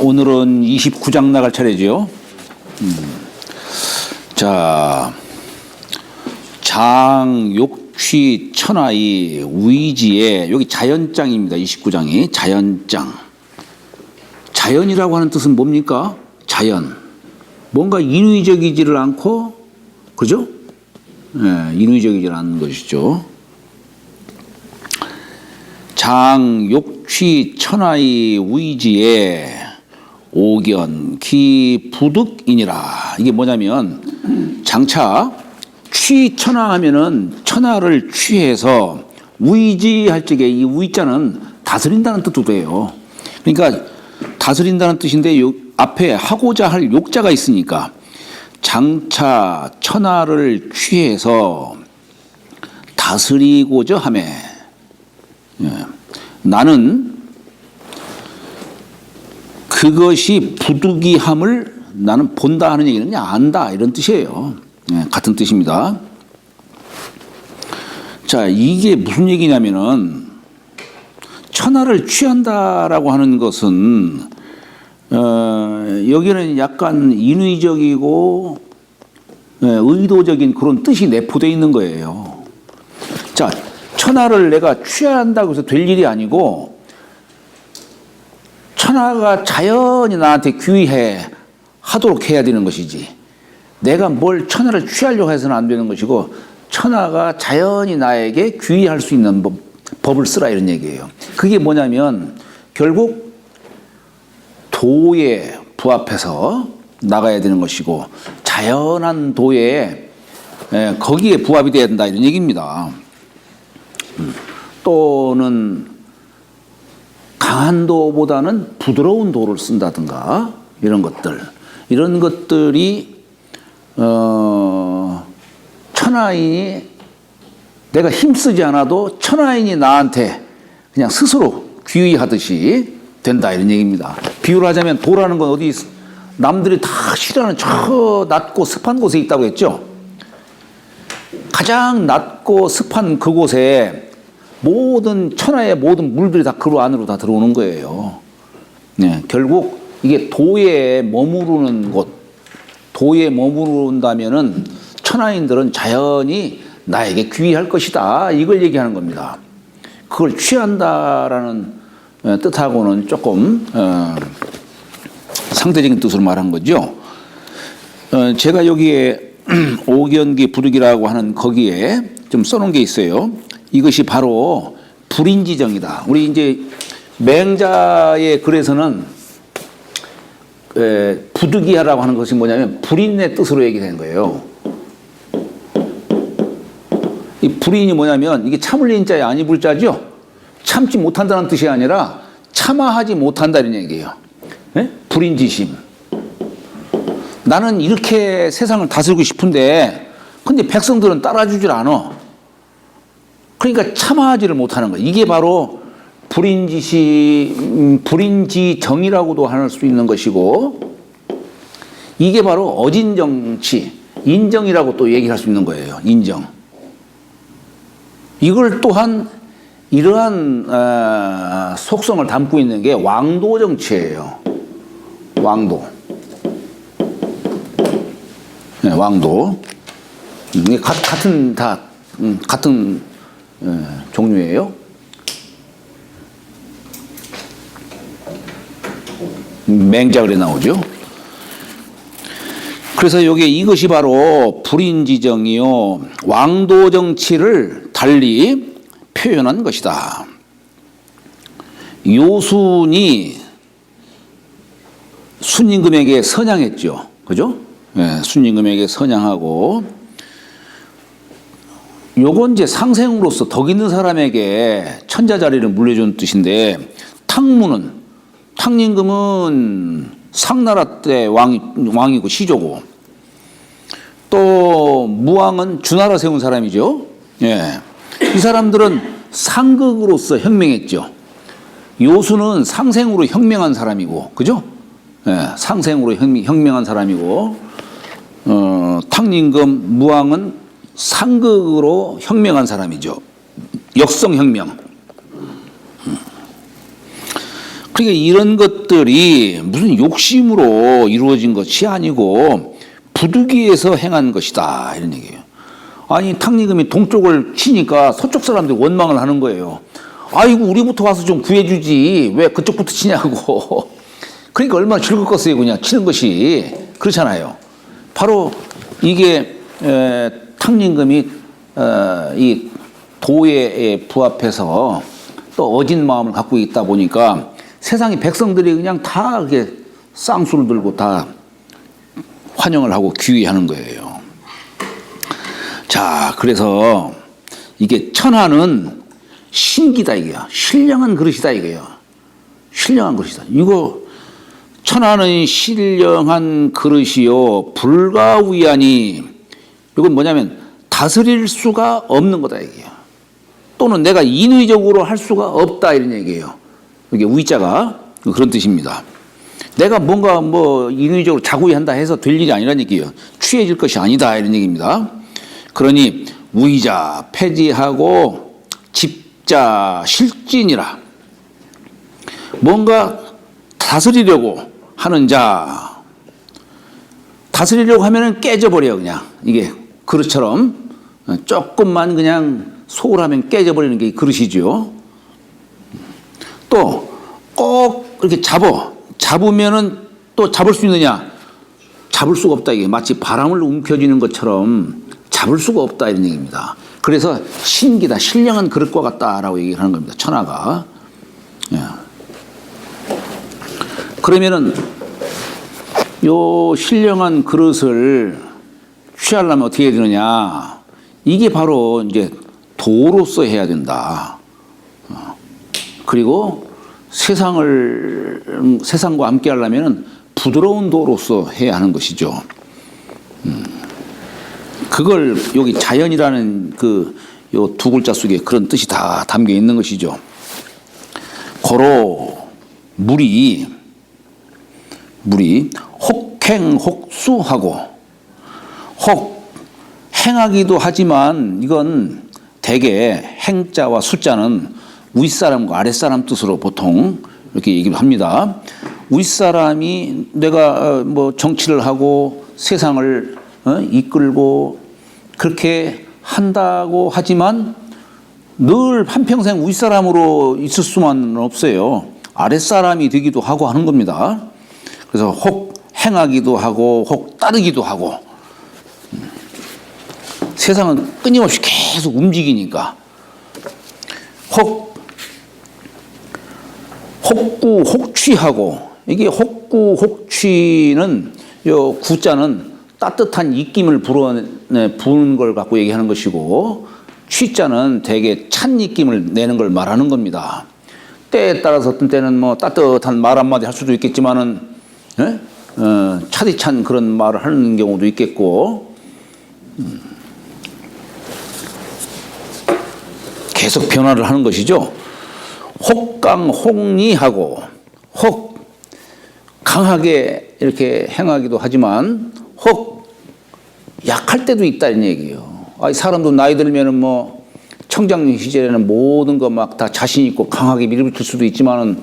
오늘은 29장 나갈 차례죠. 자, 장, 욕취, 천하의, 위지에, 여기 자연장입니다. 29장이 자연장. 자연이라고 하는 뜻은 뭡니까? 자연. 뭔가 인위적이지를 않고, 그죠? 네, 인위적이지 않은 것이죠. 장, 욕취, 천하의, 위지에, 오견, 기, 부득이니라. 이게 뭐냐면, 장차, 취천하 하면은 천하를 취해서 위지할 적에 이 위자는 다스린다는 뜻도 돼요. 그러니까 다스린다는 뜻인데 요 앞에 하고자 할 욕자가 있으니까 장차 천하를 취해서 다스리고자 하매 나는 그것이 부득이함을 나는 본다 하는 얘기는 그냥 안다 이런 뜻이에요. 같은 뜻입니다. 자, 이게 무슨 얘기냐면은 천하를 취한다라고 하는 것은 여기는 약간 인위적이고 의도적인 그런 뜻이 내포되어 있는 거예요. 자, 천하를 내가 취한다고 해서 될 일이 아니고 천하가 자연히 나한테 귀해 하도록 해야 되는 것이지 내가 뭘 천하를 취하려고 해서는 안 되는 것이고 천하가 자연히 나에게 귀의할 수 있는 법을 쓰라 이런 얘기예요. 그게 뭐냐면 결국 도에 부합해서 나가야 되는 것이고 자연한 도에 거기에 부합이 돼야 된다 이런 얘기입니다. 또는 강한 도보다는 부드러운 도를 쓴다든가 이런 것들이 천하인이 내가 힘쓰지 않아도 천하인이 나한테 그냥 스스로 귀의하듯이 된다 이런 얘기입니다. 비유를 하자면 도라는 건 어디 남들이 다 싫어하는 저 낮고 습한 곳에 있다고 했죠. 가장 낮고 습한 그곳에 모든 천하의 모든 물들이 다 그 안으로 다 들어오는 거예요. 네, 결국 이게 도에 머무르는 곳 도에 머무른다면은 천하인들은 자연히 나에게 귀의할 것이다. 이걸 얘기하는 겁니다. 그걸 취한다라는 뜻하고는 조금 상대적인 뜻으로 말한 거죠. 제가 여기에 오견기 부득이라고 하는 거기에 좀 써놓은 게 있어요. 이것이 바로 불인지정이다. 우리 이제 맹자의 글에서는 부득이하라고 하는 것이 뭐냐면 불인의 뜻으로 얘기된 거예요. 이 불인이 뭐냐면 이게 참을 인자에 아니 불자죠. 참지 못한다는 뜻이 아니라 참아하지 못한다는 얘기예요. 네? 불인지심. 나는 이렇게 세상을 다스리고 싶은데 근데 백성들은 따라주질 않아. 그러니까 참아하지를 못하는 거예요. 이게 바로 불인지정이라고도 할 수 있는 것이고 이게 바로 어진정치, 인정이라고 또 얘기할 수 있는 거예요. 인정. 이걸 또한 이러한 속성을 담고 있는 게 왕도정치예요. 왕도. 네, 왕도. 이게 같은 종류예요. 맹자글에 나오죠. 그래서 여기 이것이 바로 불인지정이요 왕도정치를 달리 표현한 것이다. 요순이 순임금에게 선양했죠. 그죠? 네, 순임금에게 선양하고 요건 이제 상생으로서 덕 있는 사람에게 천자 자리를 물려준 뜻인데 탕임금은 상나라 때 왕이고 시조고 또 무왕은 주나라 세운 사람이죠. 예. 이 사람들은 상극으로서 혁명했죠. 요수는 상생으로 혁명한 사람이고, 그죠? 예. 상생으로 혁명한 사람이고, 탕임금, 무왕은 상극으로 혁명한 사람이죠. 역성혁명. 그러니까 이런 것들이 무슨 욕심으로 이루어진 것이 아니고 부득이해서 행한 것이다 이런 얘기예요. 아니 탕리금이 동쪽을 치니까 서쪽 사람들이 원망을 하는 거예요. 아이고 우리부터 와서 좀 구해주지 왜 그쪽부터 치냐고. 그러니까 얼마나 즐겁겠어요 그냥 치는 것이. 그렇잖아요. 바로 이게 탕림금이 이 도에 부합해서 또 어진 마음을 갖고 있다 보니까 세상의 백성들이 그냥 다 이렇게 쌍수를 들고 다 환영을 하고 귀의하는 거예요. 자, 그래서 이게 천하는 신기다 이게요. 신령한 그릇이다 이게요. 신령한 그릇이다. 이거 천하는 신령한 그릇이요 불가위하니 이건 뭐냐면 다스릴 수가 없는 거다 이게요. 또는 내가 인위적으로 할 수가 없다 이런 얘기예요. 이게 위자가 그런 뜻입니다. 내가 뭔가 뭐 인위적으로 자구이한다 해서 될 일이 아니라는 얘기예요. 취해질 것이 아니다 이런 얘기입니다. 그러니 우의자 폐지하고 집자 실진이라 뭔가 다스리려고 하는 자 다스리려고 하면은 깨져버려 그냥 이게 그릇처럼 조금만 그냥 소홀하면 깨져버리는 게 그릇이죠. 또 꼭 이렇게 잡으면은 또 잡을 수 있느냐? 잡을 수가 없다 이게 마치 바람을 움켜쥐는 것처럼 잡을 수가 없다 이런 얘기입니다. 그래서 신기다 신령한 그릇과 같다라고 얘기를 하는 겁니다. 천하가. 예. 그러면은 요 신령한 그릇을 취하려면 어떻게 해야 되느냐? 이게 바로 이제 도로서 해야 된다. 그리고 세상과 함께 하려면 부드러운 도로서 해야 하는 것이죠. 그걸 여기 자연이라는 그 요 두 글자 속에 그런 뜻이 다 담겨 있는 것이죠. 고로 물이 혹행 혹수하고 혹 행하기도 하지만 이건 대개 행자와 수자는 윗사람과 아랫사람 뜻으로 보통 이렇게 얘기를 합니다. 윗사람이 내가 뭐 정치를 하고 세상을 이끌고 그렇게 한다고 하지만 늘 한평생 윗사람으로 있을 수만은 없어요. 아랫사람이 되기도 하고 하는 겁니다. 그래서 혹 행하기도 하고 혹 따르기도 하고 세상은 끊임없이 계속 움직이니까 혹구 혹취하고 이게 혹구 혹취는 요 구자는 따뜻한 입김을 부는 걸 갖고 얘기하는 것이고 취자는 되게 찬 입김을 내는 걸 말하는 겁니다. 때에 따라서 어떤 때는 뭐 따뜻한 말 한마디 할 수도 있겠지만은 차디찬 그런 말을 하는 경우도 있겠고 계속 변화를 하는 것이죠. 혹강 혹리하고 혹 강하게 이렇게 행하기도 하지만 혹 약할 때도 있다 이런 얘기예요. 사람도 나이 들면은 뭐 청장 시절에는 모든 거 막 다 자신 있고 강하게 밀어붙일 수도 있지만은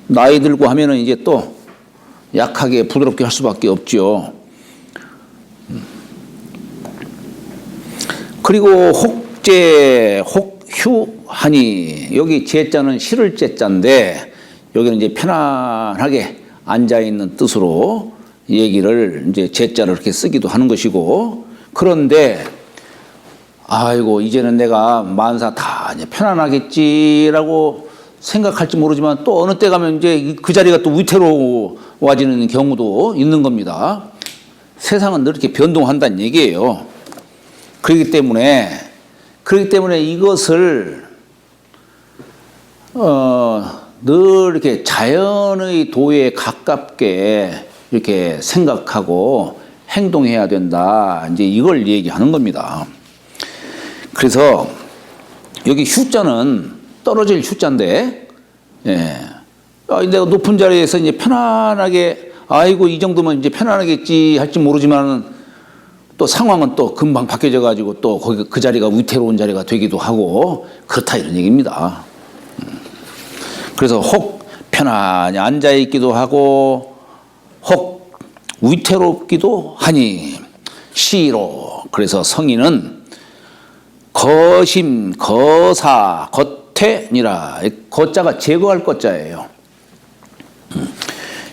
나이 들고 하면은 이제 또 약하게 부드럽게 할 수밖에 없죠. 그리고 혹제 혹휴하니 여기 제자는 실을 제자인데 여기는 이제 편안하게 앉아 있는 뜻으로 얘기를 이제 제자를 이렇게 쓰기도 하는 것이고 그런데 아이고 이제는 내가 만사 다 이제 편안하겠지라고 생각할지 모르지만 또 어느 때 가면 이제 그 자리가 또 위태로워지는 경우도 있는 겁니다. 세상은 늘 이렇게 변동한다는 얘기예요. 그렇기 때문에 이것을 늘 이렇게 자연의 도에 가깝게 이렇게 생각하고 행동해야 된다. 이제 이걸 얘기하는 겁니다. 그래서 여기 휴자는 떨어질 휴자인데, 내가 높은 자리에서 이제 편안하게, 아이고, 이 정도면 이제 편안하겠지 할지 모르지만 또 상황은 또 금방 바뀌어져 가지고 또 거기 그 자리가 위태로운 자리가 되기도 하고 그렇다 이런 얘기입니다. 그래서 혹 편안히 앉아 있기도 하고 혹 위태롭기도 하니 시로. 그래서 성인은 거심 거사 거태니라. 거자가 제거할 거자예요.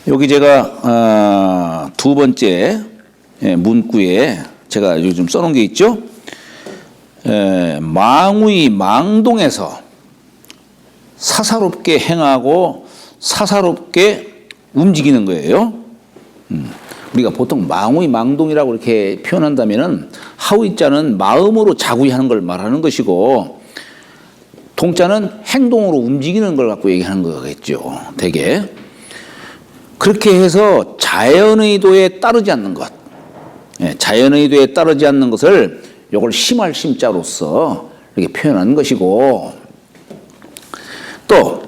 여기 제가 두 번째 문구에 제가 요즘 써놓은 게 있죠. 망의 망동에서 사사롭게 행하고 사사롭게 움직이는 거예요. 우리가 보통 망의 망동이라고 이렇게 표현한다면은 하의자는 마음으로 자구히 하는 걸 말하는 것이고 동자는 행동으로 움직이는 걸 갖고 얘기하는 거겠죠. 대개 그렇게 해서 자연의도에 따르지 않는 것, 자연의도에 따르지 않는 것을 요걸 심할 심자로서 이렇게 표현한 것이고, 또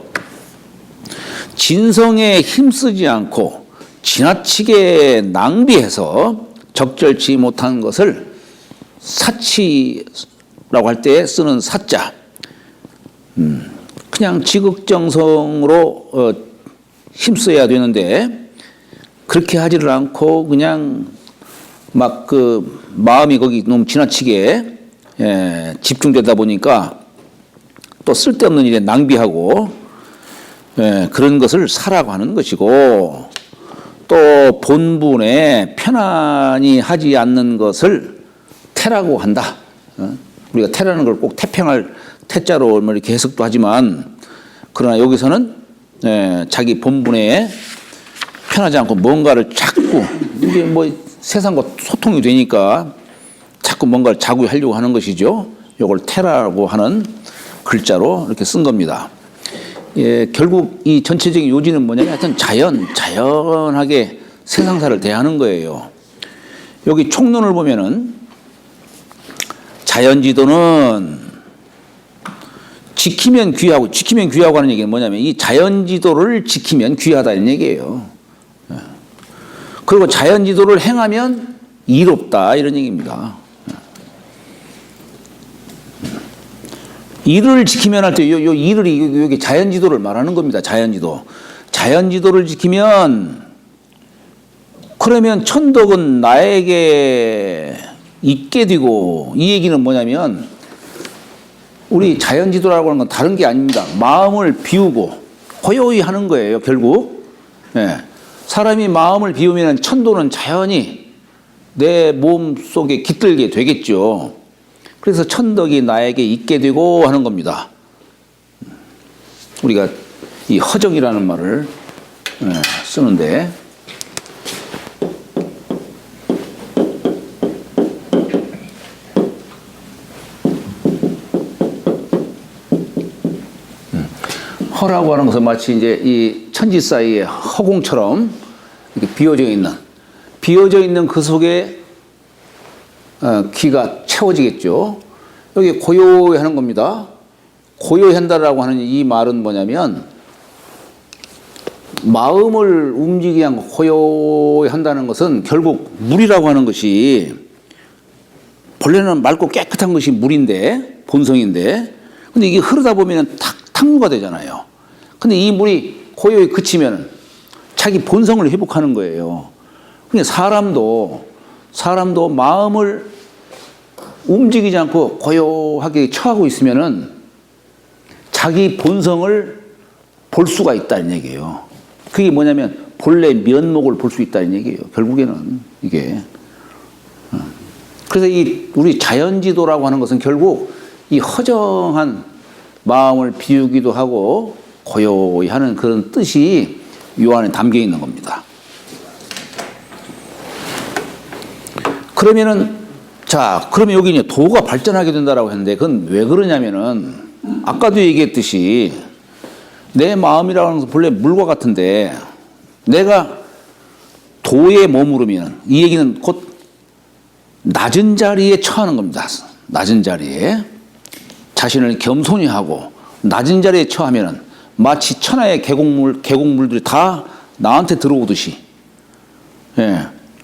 진성에 힘쓰지 않고 지나치게 낭비해서 적절치 못한 것을 사치라고 할 때 쓰는 사자, 그냥 지극정성으로 힘써야 되는데 그렇게 하지를 않고 그냥 막 그 마음이 거기 너무 지나치게 집중되다 보니까 또 쓸데없는 일에 낭비하고 그런 것을 사라고 하는 것이고, 또 본분에 편안히 하지 않는 것을 태라고 한다. 우리가 태라는 걸 꼭 태평할 태자로 이렇게 해석도 하지만, 그러나 여기서는 자기 본분에 편하지 않고 뭔가를 자꾸, 이게 뭐 세상과 소통이 되니까 자꾸 뭔가를 자꾸 하려고 하는 것이죠. 이걸 태라고 하는 글자로 이렇게 쓴 겁니다. 결국 이 전체적인 요지는 뭐냐면 하여튼 자연하게 세상사를 대하는 거예요. 여기 총론을 보면은 자연지도는 지키면 귀하고 하는 얘기는 뭐냐면 이 자연지도를 지키면 귀하다 이런 얘기예요. 그리고 자연지도를 행하면 이롭다 이런 얘기입니다. 이를 지키면 할 때 요 이를 여기 자연지도를 말하는 겁니다. 자연지도를 지키면, 그러면 천덕은 나에게 있게 되고, 이 얘기는 뭐냐면 우리 자연지도라고 하는 건 다른 게 아닙니다. 마음을 비우고 고요히 하는 거예요. 결국 사람이 마음을 비우면 천도는 자연히 내 몸 속에 깃들게 되겠죠. 그래서 천덕이 나에게 있게 되고 하는 겁니다. 우리가 이 허정이라는 말을 쓰는데, 허라고 하는 것은 마치 이제 이 천지 사이에 허공처럼 이렇게 비어져 있는 그 속에 귀가 채워지겠죠. 여기 고요히 하는 겁니다. 고요히 한다라고 하는 이 말은 뭐냐면 마음을 움직이게 하고 고요히 한다는 것은 결국 물이라고 하는 것이 본래는 맑고 깨끗한 것이 물인데, 본성인데, 근데 이게 흐르다 보면 탕류가 되잖아요. 근데 이 물이 고요히 그치면 자기 본성을 회복하는 거예요. 그러니까 사람도 마음을 움직이지 않고 고요하게 처하고 있으면은 자기 본성을 볼 수가 있다는 얘기예요. 그게 뭐냐면 본래 면목을 볼 수 있다는 얘기예요. 결국에는 이게. 그래서 우리 자연지도라고 하는 것은 결국 이 허정한 마음을 비우기도 하고 고요히 하는 그런 뜻이 요 안에 담겨 있는 겁니다. 그러면 여기 이제 도가 발전하게 된다라고 했는데, 그건 왜 그러냐면은 아까도 얘기했듯이 내 마음이라는 것은 본래 물과 같은데 내가 도에 머무르면, 이 얘기는 곧 낮은 자리에 처하는 겁니다. 낮은 자리에 자신을 겸손히 하고 낮은 자리에 처하면은 마치 천하의 계곡물들이 다 나한테 들어오듯이,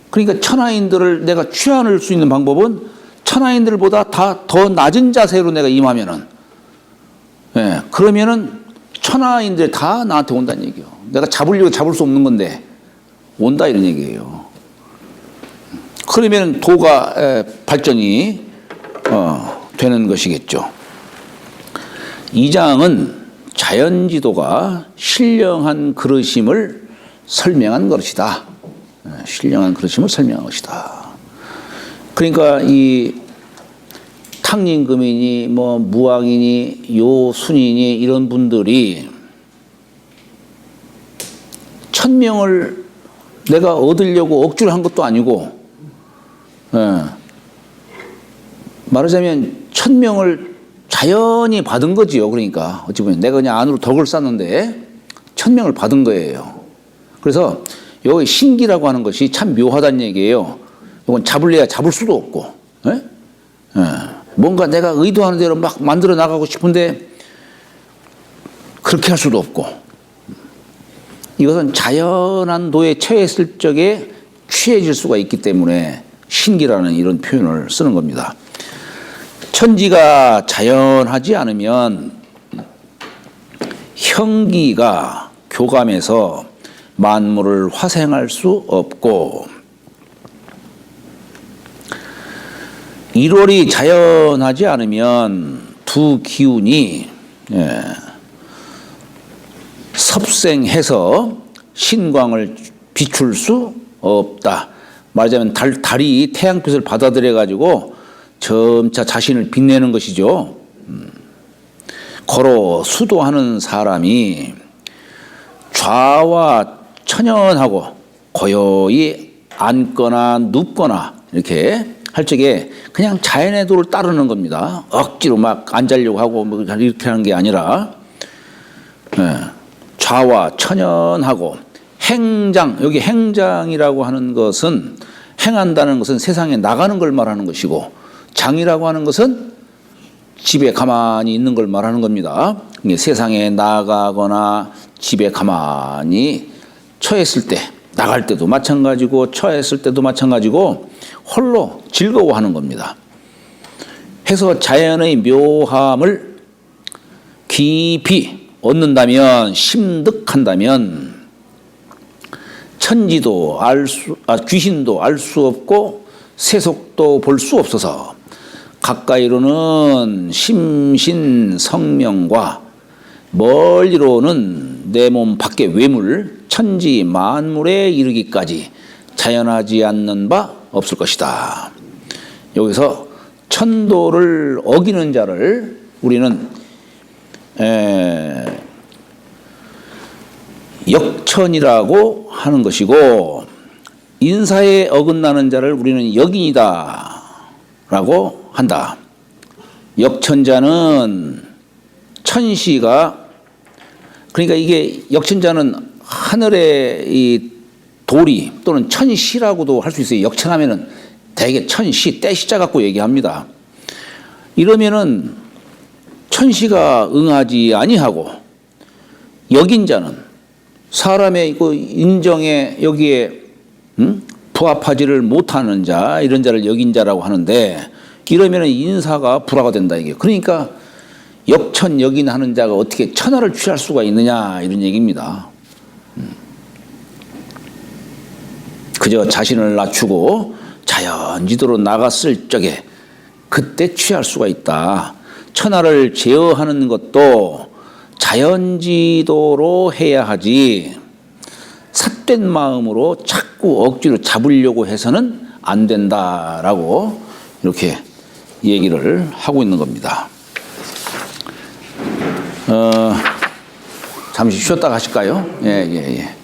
그러니까 천하인들을 내가 취할 수 있는 방법은 천하인들보다 더 낮은 자세로 내가 임하면은, 그러면은 천하인들 다 나한테 온다는 얘기예요. 내가 잡으려고 잡을 수 없는 건데 온다 이런 얘기예요. 그러면 도가 발전이 되는 것이겠죠. 이 장은 자연지도가 신령한 그릇임을 설명한 것이다. 신령한 그릇임을 설명한 것이다. 그러니까 이 탕림금이니 뭐 무왕이니 요순이니 이런 분들이 천명을 내가 얻으려고 억지로 한 것도 아니고, 말하자면 천명을 자연히 받은 거지요. 그러니까 어찌 보면 내가 그냥 안으로 덕을 쌓는데 천명을 받은 거예요. 그래서 여기 신기라고 하는 것이 참 묘하다는 얘기예요. 이건 잡을래야 잡을 수도 없고, 뭔가 내가 의도하는 대로 막 만들어 나가고 싶은데 그렇게 할 수도 없고, 이것은 자연한 도에 처했을 적에 취해질 수가 있기 때문에 신기라는 이런 표현을 쓰는 겁니다. 천지가 자연하지 않으면 형기가 교감해서 만물을 화생할 수 없고, 1월이 자연하지 않으면 두 기운이 섭생해서 신광을 비출 수 없다. 말하자면 달이 태양빛을 받아들여 가지고 점차 자신을 빛내는 것이죠. 거로 수도하는 사람이 좌와 천연하고 고요히 앉거나 눕거나 이렇게 할 적에 그냥 자연의 도를 따르는 겁니다. 억지로 막 앉으려고 하고 뭐 이렇게 하는 게 아니라, 좌와 천연하고 행장, 여기 행장이라고 하는 것은, 행한다는 것은 세상에 나가는 걸 말하는 것이고, 장이라고 하는 것은 집에 가만히 있는 걸 말하는 겁니다. 세상에 나가거나 집에 가만히 처했을 때, 나갈 때도 마찬가지고 처했을 때도 마찬가지고 홀로 즐거워하는 겁니다. 해서 자연의 묘함을 깊이 얻는다면, 심득한다면 천지도 귀신도 알 수 없고 세속도 볼 수 없어서 가까이로는 심신성명과 멀리로는 내 몸 밖의 외물 천지 만물에 이르기까지 자연하지 않는 바 없을 것이다. 여기서 천도를 어기는 자를 우리는 역천이라고 하는 것이고, 인사에 어긋나는 자를 우리는 역인이다 라고 한다. 역천자는 천시가, 그러니까 이게 역천자는 하늘의 이 도리 또는 천시라고도 할 수 있어요. 역천하면은 대개 천시, 때시자 갖고 얘기합니다. 이러면은 천시가 응하지 아니하고, 역인자는 사람의 그 인정에 여기에 부합하지를 못하는 자, 이런 자를 역인자라고 하는데, 이러면은 인사가 불화가 된다 이게. 그러니까 역천 역인하는 자가 어떻게 천하를 취할 수가 있느냐 이런 얘기입니다. 그저 자신을 낮추고 자연지도로 나갔을 적에 그때 취할 수가 있다. 천하를 제어하는 것도 자연지도로 해야 하지, 삿된 마음으로 자꾸 억지로 잡으려고 해서는 안 된다라고 이렇게 얘기를 하고 있는 겁니다. 잠시 쉬었다 가실까요? 예.